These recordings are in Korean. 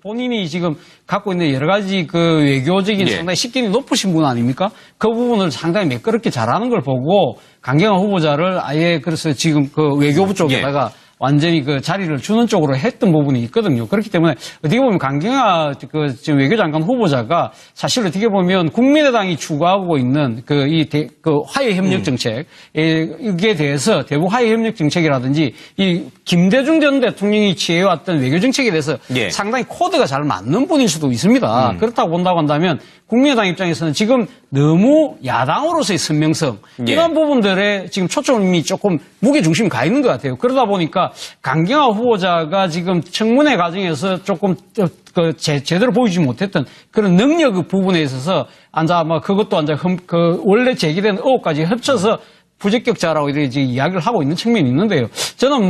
본인이 지금 갖고 있는 여러 가지 그 외교적인 상당히 식견이 높으신 분 아닙니까? 그 부분을 상당히 매끄럽게 잘하는 걸 보고 강경화 후보자를 아예 그래서 지금 그 외교부 쪽에다가 완전히 그 자리를 주는 쪽으로 했던 부분이 있거든요. 그렇기 때문에 어떻게 보면 강경화 그 지금 외교장관 후보자가 사실 어떻게 보면 국민의당이 추구하고 있는 그 화해 협력 정책 이게 대해서 대북 화해 협력 정책이라든지 이 김대중 전 대통령이 취해왔던 외교 정책에 대해서 상당히 코드가 잘 맞는 분일 수도 있습니다. 그렇다고 본다고 한다면 국민의당 입장에서는 지금 너무 야당으로서의 선명성 이런 부분들에 지금 초점이 조금 무게중심이 가 있는 것 같아요. 그러다 보니까 강경화 후보자가 지금 청문회 과정에서 조금 제대로 보이지 못했던 그런 능력 부분에 있어서 그것도 원래 제기된 의혹까지 합쳐서 부적격자라고 이렇게 이야기를 하고 있는 측면이 있는데요. 저는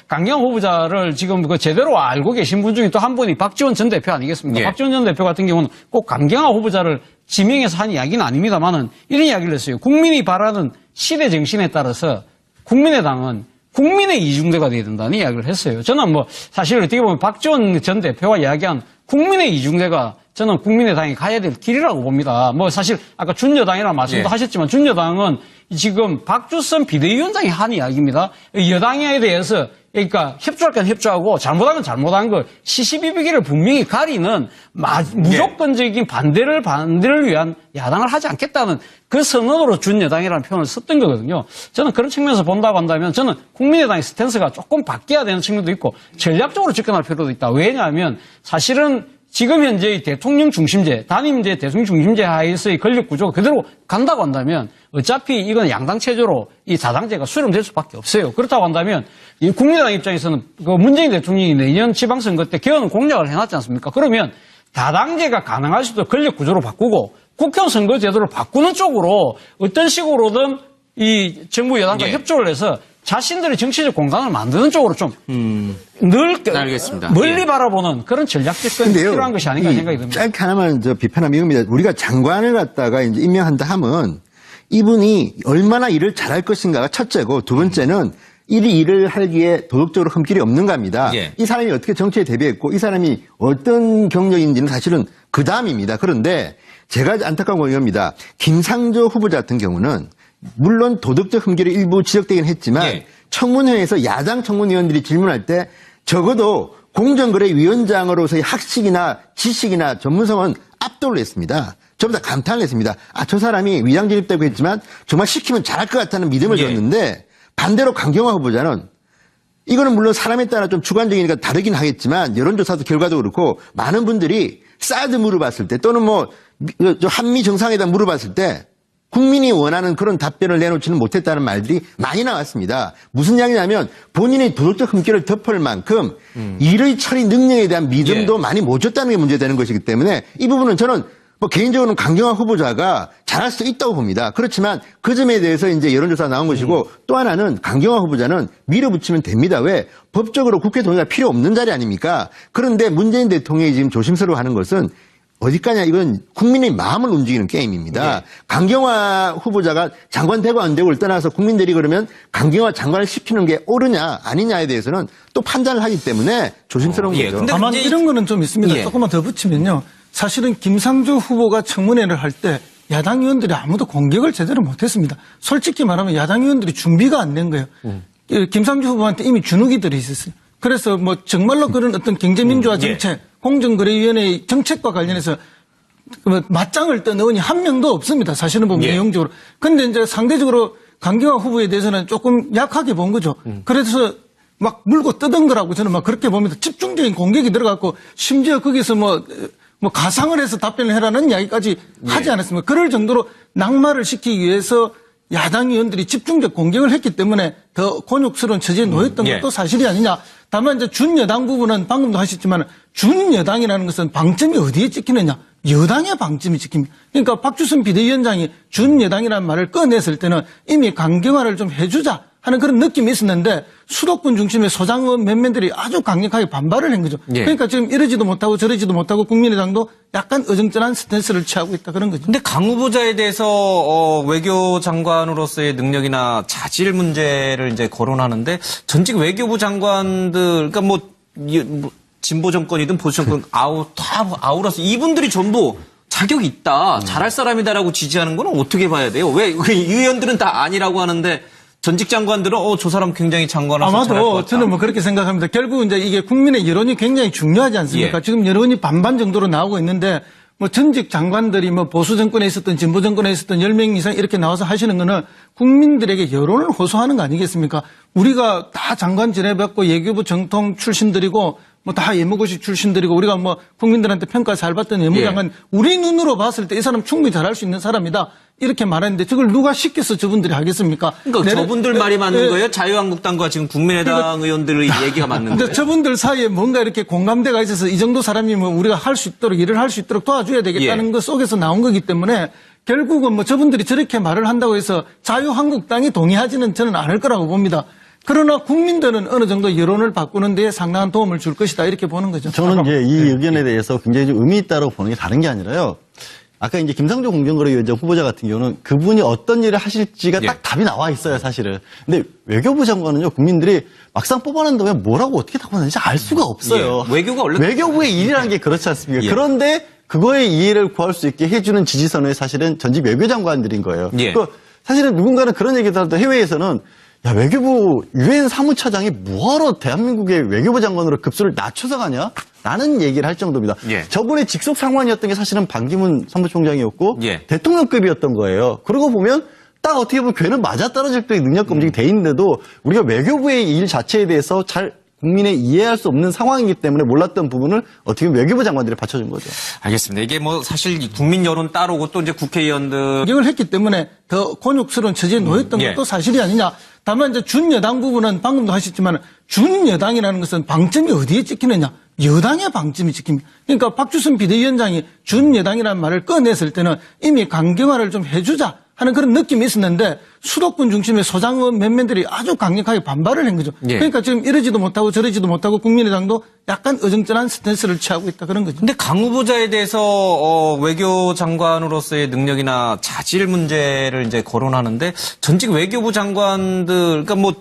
강경화 후보자를 지금 제대로 알고 계신 분 중에 또 한 분이 박지원 전 대표 아니겠습니까? 박지원 전 대표 같은 경우는 꼭 강경화 후보자를 지명해서 한 이야기는 아닙니다만은 이런 이야기를 했어요. 국민이 바라는 시대 정신에 따라서 국민의당은 국민의 이중대가 돼야 된다는 이야기를 했어요. 저는 사실 어떻게 보면 박지원 전 대표가 이야기한 국민의 이중대가 저는 국민의당이 가야 될 길이라고 봅니다. 사실 아까 준여당이라는 말씀도 하셨지만 준여당은 지금 박주선 비대위원장이 한 이야기입니다. 여당에 대해서 그러니까 협조할 건 협조하고 잘못한 건 잘못한 걸 시시비비기를 분명히 가리는 무조건적인 반대를 위한 야당을 하지 않겠다는 그 선언으로 준여당이라는 표현을 썼던 거거든요. 저는 그런 측면에서 본다고 한다면 저는 국민의당의 스탠스가 조금 바뀌어야 되는 측면도 있고 전략적으로 접근할 필요도 있다. 왜냐하면 사실은 지금 현재의 대통령 중심제, 단임제 대통령 중심제 하에서의 권력 구조가 그대로 간다고 한다면 어차피 이건 양당 체제로 이 다당제가 수렴될 수밖에 없어요. 그렇다고 한다면 이 국민의당 입장에서는 그 문재인 대통령이 내년 지방선거 때 개헌 공약을 해놨지 않습니까? 그러면 다당제가 가능할 수도 권력 구조로 바꾸고 국회의원 선거 제도를 바꾸는 쪽으로 어떤 식으로든 이 정부 여당과 협조를 해서 자신들의 정치적 공간을 만드는 쪽으로 좀 알겠습니다. 멀리 바라보는 그런 전략적 접근이 필요한 것이 아닌가 생각이 듭니다. 짧게 하나만 비판하면 이겁니다. 우리가 장관을 갖다가 이제 임명한다 하면 이분이 얼마나 일을 잘할 것인가가 첫째고 두 번째는 일을 하기에 도덕적으로 흠길이 없는가입니다. 이 사람이 어떻게 정치에 대비했고 이 사람이 어떤 경력인지는 사실은 그 다음입니다. 그런데 제가 안타까운 건 이겁니다. 김상조 후보자 같은 경우는 물론 도덕적 흠결이 일부 지적되긴 했지만 청문회에서 야당 청문위원들이 질문할 때 적어도 공정거래위원장으로서의 학식이나 지식이나 전문성은 압도를 했습니다. 저보다 감탄을 했습니다. 저 사람이 위장 진입되고 했지만 정말 시키면 잘할 것 같다는 믿음을 줬는데 반대로 강경화 후보자는 이거는 물론 사람에 따라 좀 주관적이니까 다르긴 하겠지만 여론조사도 결과도 그렇고 많은 분들이 사드 물어봤을 때 또는 한미 정상회담 물어봤을 때 국민이 원하는 그런 답변을 내놓지는 못했다는 말들이 많이 나왔습니다. 무슨 이야기냐면 본인의 도덕적 흠결을 덮을 만큼 일의 처리 능력에 대한 믿음도 많이 못 줬다는 게 문제되는 것이기 때문에 이 부분은 저는 개인적으로는 강경화 후보자가 잘할 수 있다고 봅니다. 그렇지만 그 점에 대해서 이제 여론조사 나온 것이고 또 하나는 강경화 후보자는 밀어붙이면 됩니다. 왜? 법적으로 국회 동의가 필요 없는 자리 아닙니까? 그런데 문재인 대통령이 지금 조심스러워하는 것은 어디까지나 이건 국민의 마음을 움직이는 게임입니다. 강경화 후보자가 장관 되고 안 되고를 떠나서 국민들이 그러면 강경화 장관을 시키는 게 옳으냐 아니냐에 대해서는 또 판단을 하기 때문에 조심스러운 거죠. 근데 다만 이런 거는 좀 있습니다. 조금만 더 붙이면요. 사실은 김상조 후보가 청문회를 할 때 야당 의원들이 아무도 공격을 제대로 못했습니다. 솔직히 말하면 야당 의원들이 준비가 안 된 거예요. 김상조 후보한테 이미 주눅이 들어 있었어요. 그래서 정말로 그런 어떤 경제민주화 정책, 공정거래위원회 정책과 관련해서 맞짱을 뜬 의원이 한 명도 없습니다. 사실은 보면 내용적으로. 근데 이제 상대적으로 강경화 후보에 대해서는 조금 약하게 본 거죠. 그래서 막 물고 뜯은 거라고 저는 그렇게 봅니다. 집중적인 공격이 들어갔고 심지어 거기서 가상을 해서 답변을 해라는 이야기까지 하지 않았습니까? 그럴 정도로 낙마를 시키기 위해서 야당 의원들이 집중적 공격을 했기 때문에 더 곤욕스러운 처지에 놓였던 것도 사실이 아니냐. 다만 이제 준여당 부분은 방금도 하셨지만 준여당이라는 것은 방점이 어디에 찍히느냐. 여당의 방점이 찍힙니다. 그러니까 박주선 비대위원장이 준여당이라는 말을 꺼냈을 때는 이미 강경화를 좀 해주자 하는 그런 느낌이 있었는데 수도권 중심의 소장의원 몇몇들이 아주 강력하게 반발을 한 거죠. 그러니까 지금 이러지도 못하고 저러지도 못하고 국민의당도 약간 어정쩡한 스탠스를 취하고 있다 그런 거죠. 근데 강 후보자에 대해서 외교 장관으로서의 능력이나 자질 문제를 이제 거론하는데 전직 외교부 장관들 그러니까 진보 정권이든 보수 정권 다 아우라서 이분들이 전부 자격이 있다, 잘할 사람이다라고 지지하는 건 어떻게 봐야 돼요? 왜 의원들은 다 아니라고 하는데 전직 장관들은 저 사람 굉장히 장관을 잘할 것 아마도 같다. 저는 뭐 그렇게 생각합니다. 결국 이제 이게 국민의 여론이 굉장히 중요하지 않습니까? 예. 지금 여론이 반반 정도로 나오고 있는데 뭐 전직 장관들이 뭐 보수 정권에 있었던 진보 정권에 있었던 10명 이상 이렇게 나와서 하시는 거는 국민들에게 여론을 호소하는 거 아니겠습니까? 우리가 다 장관 지내봤고 예교부 정통 출신들이고 뭐 다 예무고시 출신들이고 우리가 뭐 국민들한테 평가 잘 받던 예무장관 우리 눈으로 봤을 때 이 사람 충분히 잘할 수 있는 사람이다. 이렇게 말하는데 저걸 누가 시켜서 저분들이 하겠습니까? 그러니까 저분들 말이 맞는 거예요? 자유한국당과 지금 국민의당 의원들의 얘기가 맞는 거예요? 저분들 사이에 뭔가 이렇게 공감대가 있어서 이 정도 사람이면 우리가 할 수 있도록 일을 할 수 있도록 도와줘야 되겠다는 것 속에서 나온 거기 때문에 결국은 뭐 저분들이 저렇게 말을 한다고 해서 자유한국당이 동의하지는 저는 않을 거라고 봅니다. 그러나 국민들은 어느 정도 여론을 바꾸는 데에 상당한 도움을 줄 것이다 이렇게 보는 거죠. 저는 이제 이 의견에 대해서 굉장히 좀 의미 있다고 보는 게 다른 게 아니라요. 아까 이제 김상조 공정거래위원장 후보자 같은 경우는 그분이 어떤 일을 하실지가 딱 답이 나와 있어요, 사실은. 근데 외교부 장관은요, 국민들이 막상 뽑아낸 다음에 뭐라고 어떻게 답하는지 알 수가 없어요. 외교가 원래 외교부의 일이라는 게 그렇지 않습니까? 예. 그런데 그거에 이해를 구할 수 있게 해주는 지지선의 사실은 전직 외교장관들인 거예요. 예. 그 사실은 누군가는 그런 얘기도 하는데 해외에서는 야, 외교부 유엔 사무처장이 뭐하러 대한민국의 외교부 장관으로 급수를 낮춰서 가냐? 라는 얘기를 할 정도입니다. 예. 저분의 직속 상관이었던 게 사실은 반기문 사무총장이었고 예. 대통령급이었던 거예요. 그러고 보면 딱 어떻게 보면 괴는 맞아떨어질 정도의 능력 검증이 돼 있는데도 우리가 외교부의 일 자체에 대해서 잘 국민의 이해할 수 없는 상황이기 때문에 몰랐던 부분을 어떻게 보면 외교부 장관들이 받쳐준 거죠. 알겠습니다. 이게 뭐 사실 국민 여론 따르고 또 이제 국회의원들 공격을 했기 때문에 더 곤욕스러운 처지에 놓였던 예. 것도 사실이 아니냐. 다만 이제 준여당 부분은 방금도 하셨지만 준여당이라는 것은 방점이 어디에 찍히느냐. 여당의 방점이 찍힙니다. 그러니까 박주선 비대위원장이 준여당이라는 말을 꺼냈을 때는 이미 강경화를 좀 해주자 하는 그런 느낌이 있었는데 수도권 중심의 소장의원 몇몇들이 아주 강력하게 반발을 한 거죠. 예. 그러니까 지금 이러지도 못하고 저러지도 못하고 국민의당도 약간 어정쩡한 스탠스를 취하고 있다 그런 거죠. 근데 강 후보자에 대해서 외교 장관으로서의 능력이나 자질 문제를 이제 거론하는데 전직 외교부 장관들 그러니까 뭐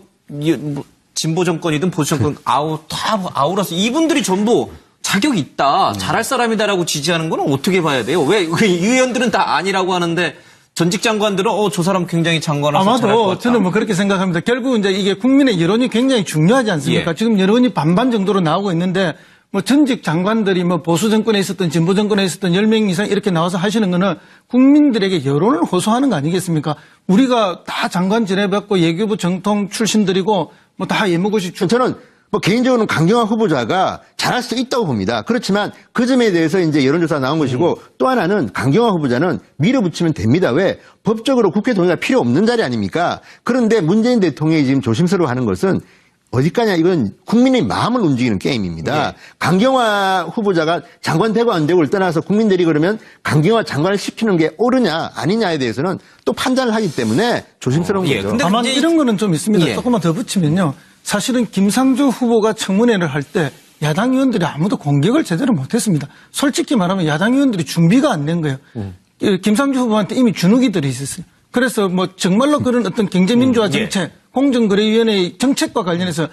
진보 정권이든 보수 정권 다 아우라서 이분들이 전부 자격이 있다, 잘할 사람이다라고 지지하는 건 어떻게 봐야 돼요? 왜 의원들은 다 아니라고 하는데 전직 장관들은 저 사람 굉장히 장관을 잘할 것 아마도 같다. 저는 뭐 그렇게 생각합니다. 결국 이제 이게 국민의 여론이 굉장히 중요하지 않습니까? 예. 지금 여론이 반반 정도로 나오고 있는데 뭐 전직 장관들이 뭐 보수 정권에 있었던 진보 정권에 있었던 10명 이상 이렇게 나와서 하시는 거는 국민들에게 여론을 호소하는 거 아니겠습니까? 우리가 다 장관 지내봤고 예교부 정통 출신들이고 뭐 다 예무고시 저는 뭐 개인적으로는 강경화 후보자가 잘할 수 있다고 봅니다. 그렇지만 그 점에 대해서 이제 여론조사가 나온 것이고 또 하나는 강경화 후보자는 밀어붙이면 됩니다. 왜? 법적으로 국회 동의가 필요 없는 자리 아닙니까? 그런데 문재인 대통령이 지금 조심스러워하는 것은 어디까냐 이건 국민의 마음을 움직이는 게임입니다. 네. 강경화 후보자가 장관 되고 안 되고를 떠나서 국민들이 그러면 강경화 장관을 시키는 게 옳으냐 아니냐에 대해서는 또 판단을 하기 때문에 조심스러운 예. 거죠. 근데 다만 이제 이런 거는 좀 있습니다. 예. 조금만 더 붙이면요. 사실은 김상조 후보가 청문회를 할 때 야당 의원들이 아무도 공격을 제대로 못했습니다. 솔직히 말하면 야당 의원들이 준비가 안 된 거예요. 김상조 후보한테 이미 주눅이 들어 있었어요. 그래서 뭐 정말로 그런 어떤 경제민주화 정책, 공정거래위원회의 정책과 관련해서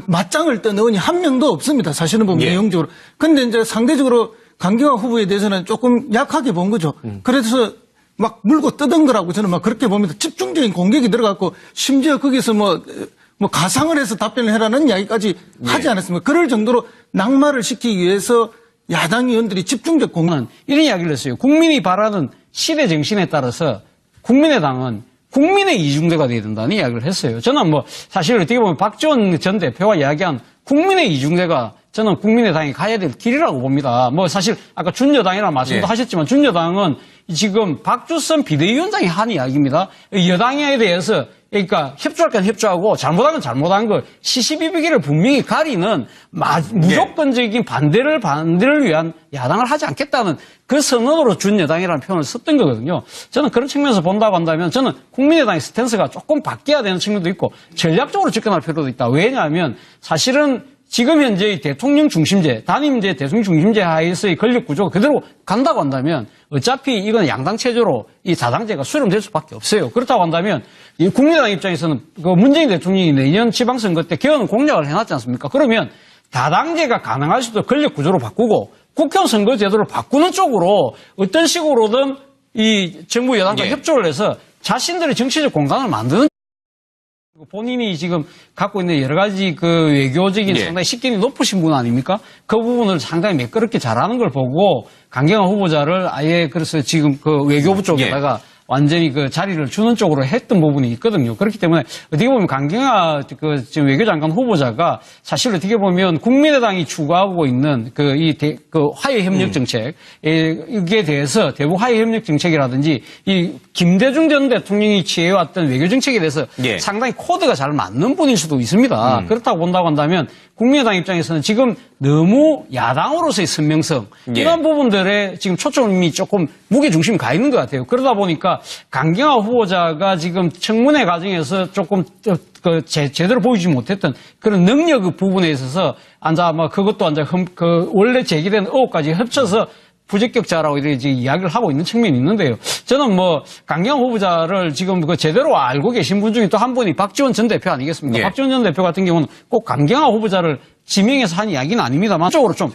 맞짱을 뜬 의원이 한 명도 없습니다. 사실은 보면 내용적으로. 근데 이제 상대적으로 강경화 후보에 대해서는 조금 약하게 본 거죠. 그래서 막 물고 뜯은 거라고 저는 막 그렇게 봅니다. 집중적인 공격이 들어갔고 심지어 거기서 뭐 가상을 해서 답변을 해라는 이야기까지 하지 않았습니까? 그럴 정도로 낙마를 시키기 위해서 야당 의원들이 집중적 공격. 이런 이야기를 했어요. 국민이 바라는 시대 정신에 따라서 국민의당은 국민의 이중대가 돼야 된다는 이야기를 했어요. 저는 뭐 사실 어떻게 보면 박지원 전 대표가 이야기한 국민의 이중대가 저는 국민의당이 가야 될 길이라고 봅니다. 뭐 사실 아까 준여당이라는 말씀도 하셨지만 준여당은 지금 박주선 비대위원장이 한 이야기입니다. 여당에 대해서 그러니까 협조할 건 협조하고 잘못한 건 잘못한 거 시시비비기를 분명히 가리는 무조건적인 반대를 위한 야당을 하지 않겠다는 그 선언으로 준여당이라는 표현을 썼던 거거든요. 저는 그런 측면에서 본다고 한다면 저는 국민의당의 스탠스가 조금 바뀌어야 되는 측면도 있고 전략적으로 접근할 필요도 있다. 왜냐하면 사실은 지금 현재의 대통령 중심제, 단임제 대통령 중심제 하에서의 권력 구조가 그대로 간다고 한다면 어차피 이건 양당 체제로 이 다당제가 수렴될 수밖에 없어요. 그렇다고 한다면 이 국민의당 입장에서는 그 문재인 대통령이 내년 지방선거 때 개헌 공약을 해놨지 않습니까? 그러면 다당제가 가능할 수도 권력 구조로 바꾸고 국회의원 선거 제도를 바꾸는 쪽으로 어떤 식으로든 이 정부 여당과 협조를 해서 자신들의 정치적 공간을 만드는 본인이 지금 갖고 있는 여러 가지 그 외교적인 상당히 식견이 높으신 분 아닙니까? 그 부분을 상당히 매끄럽게 잘하는 걸 보고 강경화 후보자를 아예 그래서 지금 그 외교부 쪽에다가 완전히 그 자리를 주는 쪽으로 했던 부분이 있거든요. 그렇기 때문에 어떻게 보면 강경화 그 지금 외교장관 후보자가 사실 어떻게 보면 국민의당이 추구하고 있는 그 화해 협력 정책 이게 대해서 대북 화해 협력 정책이라든지 이 김대중 전 대통령이 취해왔던 외교 정책에 대해서 상당히 코드가 잘 맞는 분일 수도 있습니다. 그렇다고 본다고 한다면 국민의당 입장에서는 지금 너무 야당으로서의 선명성 이런 부분들에 지금 초점이 조금 무게중심이 가 있는 것 같아요. 그러다 보니까 강경화 후보자가 지금 청문회 과정에서 조금 제대로 보이지 못했던 그런 능력 부분에 있어서 그것도 원래 제기된 의혹까지 합쳐서 부적격자라고 이렇게 이야기를 하고 있는 측면이 있는데요. 저는 강경화 후보자를 지금 제대로 알고 계신 분 중에 또 한 분이 박지원 전 대표 아니겠습니까? 박지원 전 대표 같은 경우는 꼭 강경화 후보자를 지명해서 한 이야기는 아닙니다만 쪽으로 좀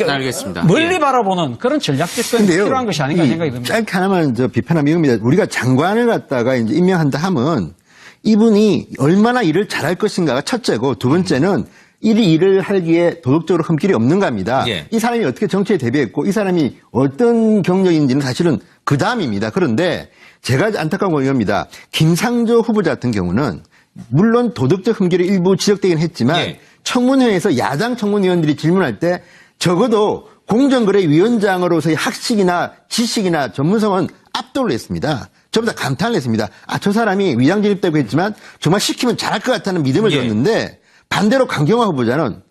알겠습니다. 멀리 바라보는 그런 전략 접근이 필요한 것이 아닌가 생각이 듭니다. 짧게 하나만 비판하면 이겁니다. 우리가 장관을 갖다가 이제 임명한다 하면 이분이 얼마나 일을 잘할 것인가가 첫째고 두 번째는 일을 하기에 도덕적으로 흠길이 없는가 합니다. 이 사람이 어떻게 정치에 대비했고 이 사람이 어떤 경력인지는 사실은 그 다음입니다. 그런데 제가 안타까운 건 이겁니다. 김상조 후보자 같은 경우는 물론 도덕적 흠결이 일부 지적되긴 했지만 청문회에서 야당 청문위원들이 질문할 때 적어도 공정거래위원장으로서의 학식이나 지식이나 전문성은 압도를 했습니다. 전부 다 감탄을 했습니다. 저 사람이 위장 진입되고 했지만 정말 시키면 잘할 것 같다는 믿음을 줬는데 반대로 강경화 후보자는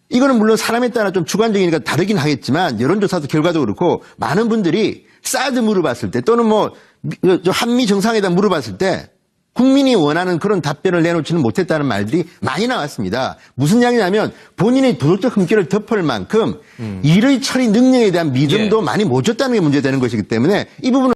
이거는 물론 사람에 따라 좀 주관적이니까 다르긴 하겠지만 여론조사도 결과도 그렇고 많은 분들이 사드 물어봤을 때 또는 한미 정상회담 물어봤을 때 국민이 원하는 그런 답변을 내놓지는 못했다는 말들이 많이 나왔습니다. 무슨 이야기냐면 본인의 도덕적 흠결을 덮을 만큼 일의 처리 능력에 대한 믿음도 많이 못 줬다는 게 문제되는 것이기 때문에 이 부분은